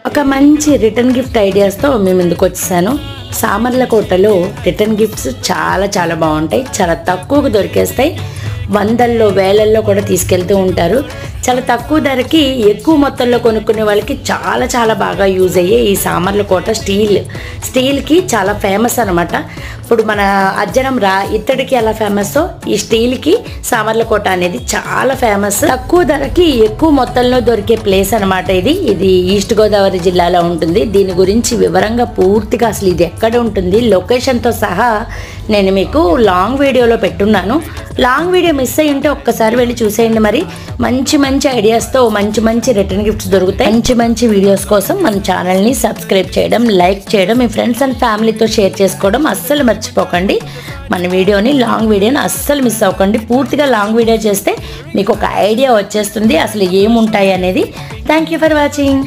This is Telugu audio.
ఒక మంచి రిటర్న్ గిఫ్ట్ ఐడియాస్తో మీ ముందుకు వచ్చేసాను. సామర్లకోటలో రిటర్న్ గిఫ్ట్స్ చాలా బాగుంటాయి, చాలా తక్కువకు దొరికేస్తాయి. వందల్లో వేలల్లో కూడా తీసుకెళ్తూ ఉంటారు. చాలా తక్కువ ధరకి ఎక్కువ మొత్తంలో కొనుక్కునే వాళ్ళకి చాలా బాగా యూజ్ అయ్యే ఈ సామర్లకోట స్టీల్కి చాలా ఫేమస్ అనమాట. ఇప్పుడు మన అజ్జనం ఇత్తడికి ఎలా ఫేమస్సో ఈ స్టీల్కి సామర్లకోట అనేది చాలా ఫేమస్. తక్కువ ధరకి ఎక్కువ మొత్తంలో దొరికే ప్లేస్ అనమాట ఇది ఈస్ట్ గోదావరి జిల్లాలో ఉంటుంది. దీని గురించి వివరంగా పూర్తిగా అసలు ఇది ఎక్కడ ఉంటుంది లొకేషన్తో సహా నేను మీకు లాంగ్ వీడియోలో పెట్టున్నాను. లాంగ్ వీడియో మిస్ అయ్యి ఉంటే ఒక్కసారి వెళ్ళి చూసేయండి. మరి మంచి ఐడియాస్తో మంచి రిటర్న్ గిఫ్ట్స్ దొరుకుతాయి. మంచి వీడియోస్ కోసం మన ఛానల్ని సబ్స్క్రైబ్ చేయడం, లైక్ చేయడం, మీ ఫ్రెండ్స్ అండ్ ఫ్యామిలీతో షేర్ చేసుకోవడం అస్సలు మర్చిపోకండి. మన లాంగ్ వీడియోని అస్సలు మిస్ అవ్వకండి. పూర్తిగా లాంగ్ వీడియో చేస్తే మీకు ఒక ఐడియా వచ్చేస్తుంది అసలు ఏముంటాయి అనేది. Thank you for watching.